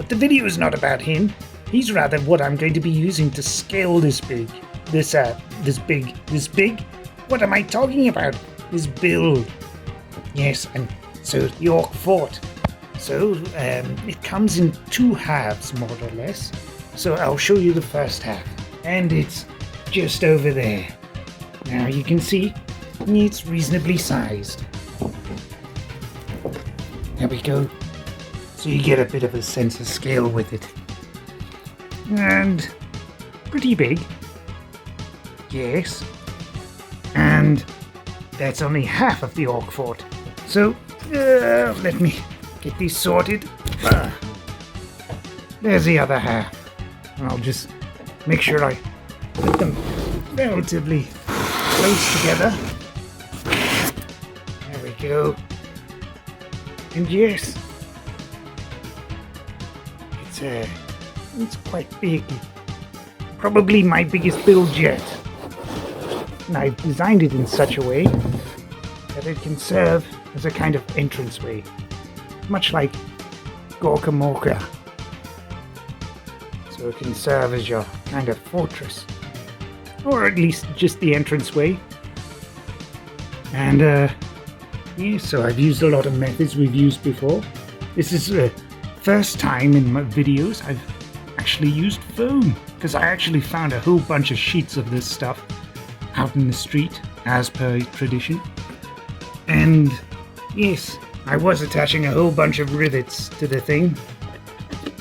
But the video is not about him. He's rather what I'm going to be using to scale this big. This big? What am I talking about? This build. Yes, and so the Ork Fort. So, it comes in 2 halves, more or less. So I'll show you the first half. And it's just over there. Now you can see it's reasonably sized. There we go. So you get a bit of a sense of scale with it. And pretty big. Yes. And that's only half of the Ork Fort. So, let me get these sorted. There's the other half. I'll just make sure I put them relatively close together. There we go. And yes, it's quite big. Probably my biggest build yet. And I've designed it in such a way that it can serve as a kind of entranceway, much like Gorka Morka. So it can serve as your kind of fortress, or at least just the entranceway. And yeah, so I've used a lot of methods we've used before. This is the first time in my videos I've actually used foam, because I actually found a whole bunch of sheets of this stuff out in the street, as per tradition. And yes, I was attaching a whole bunch of rivets to the thing,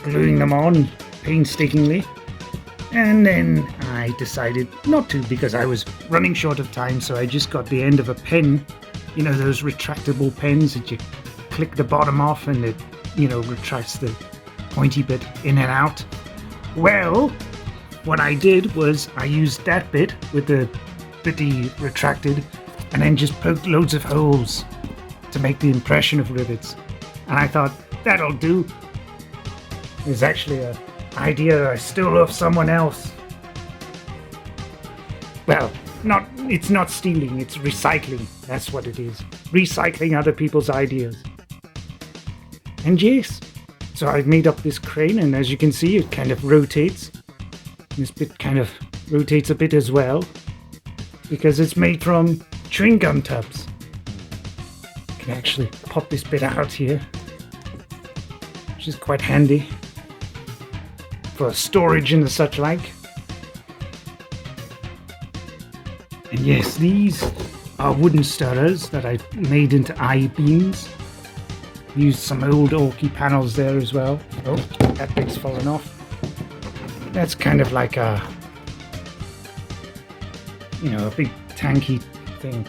gluing them on painstakingly, and then I decided not to because I was running short of time, so I just got the end of a pen, you know, those retractable pens that you click the bottom off and it, you know, retracts the pointy bit in and out. Well, what I did was I used that bit with the bitty retracted and then just poked loads of holes to make the impression of rivets. And I thought, that'll do. It was actually an idea I stole off someone else. Well, it's not stealing, it's recycling. That's what it is. Recycling other people's ideas. And yes, so I've made up this crane, and as you can see, it kind of rotates. This bit kind of rotates a bit as well, because it's made from chewing gum tubs. I can actually pop this bit out here, which is quite handy for storage and the such like. And yes, these are wooden stirrers that I've made into I-beams. Used some old Orky panels there as well. Oh, that bit's fallen off. That's kind of like a, you know, a big tanky thing,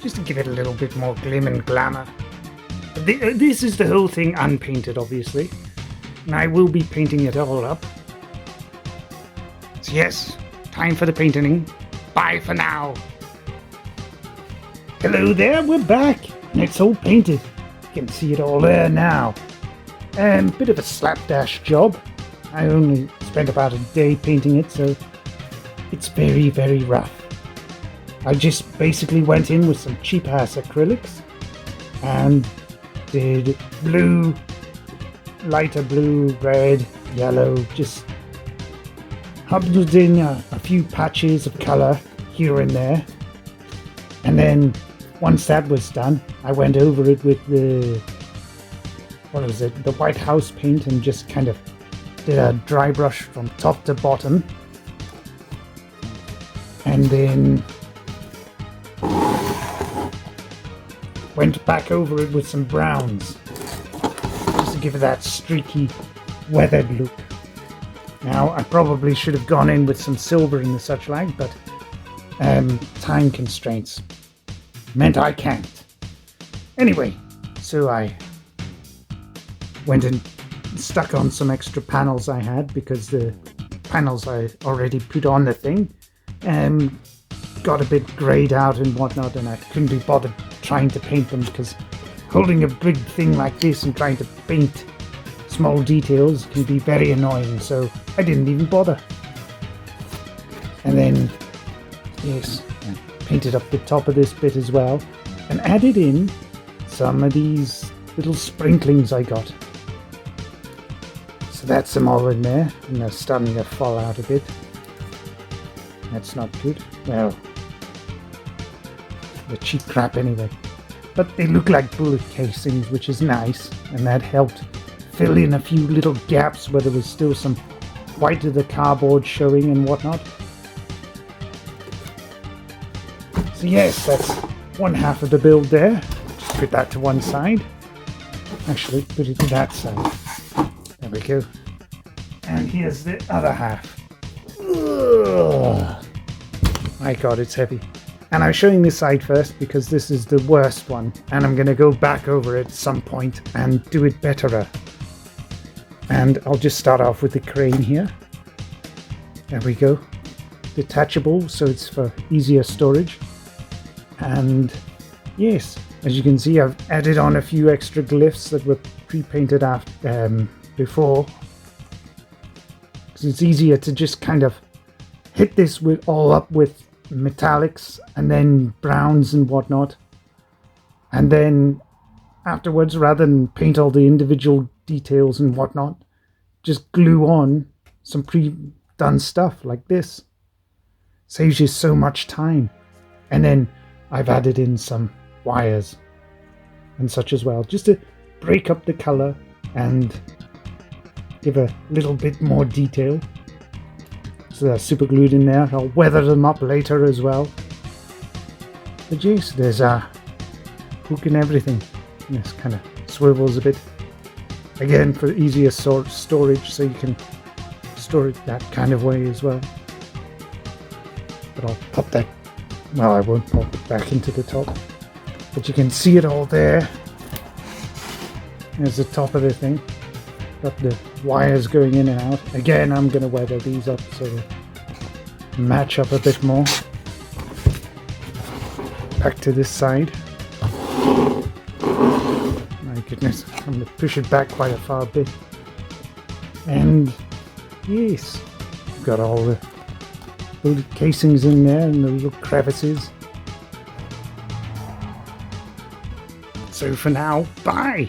just to give it a little bit more glim and glamour. This is the whole thing unpainted, obviously, and I will be painting it all up. So yes, time for the painting. Bye for now. Hello there, we're back. It's all painted. You can see it all there now. Bit of a slapdash job. I only spent about a day painting it, so it's very, very rough. I just basically went in with some cheap-ass acrylics and did blue, lighter blue, red, yellow, just huddled in a few patches of colour here and there. And then once that was done, I went over it with the, the White House paint, and just kind of did a dry brush from top to bottom. And then went back over it with some browns, just to give it that streaky, weathered look. Now, I probably should have gone in with some silver and the such like, but time constraints meant I can't. Anyway, so I went and stuck on some extra panels I had, because the panels I already put on the thing got a bit grayed out and whatnot, and I couldn't be bothered trying to paint them, because holding a big thing like this and trying to paint small details can be very annoying, so I didn't even bother. And then, yes, I painted up the top of this bit as well, and added in some of these little sprinklings I got. that's them all in there, and they're starting to fall out a bit. That's not good. Well, the cheap crap anyway. But they look like bullet casings, which is nice, and that helped fill in a few little gaps where there was still some white of the cardboard showing and whatnot. So yes, that's one half of the build there. Just put that to one side. Actually, put it to that side. There we go. And here's the other half. Ugh. My God, it's heavy. And I'm showing this side first because this is the worst one. And I'm going to go back over it at some point and do it betterer. And I'll just start off with the crane here. There we go. Detachable, so it's for easier storage. And yes, as you can see, I've added on a few extra glyphs that were pre-painted after, before. Because it's easier to just kind of hit this all up with metallics and then browns and whatnot. And then afterwards, rather than paint all the individual details and whatnot, just glue on some pre-done stuff like this. Saves you so much time. And then I've added in some wires and such as well, just to break up the color and give a little bit more detail. So they're super glued in there. I'll weather them up later as well. But yes, there's a hook and everything. This kind of swivels a bit. Again, for easier storage, so you can store it that kind of way as well. But I'll pop that, well, I won't pop it back into the top. But you can see it all there. There's the top of the thing. Got the wires going in and out. Again, I'm going to weather these up so they match up a bit more. Back to this side. My goodness, I'm going to push it back quite a far bit. And yes, got all the bullet casings in there and the little crevices. So for now, bye!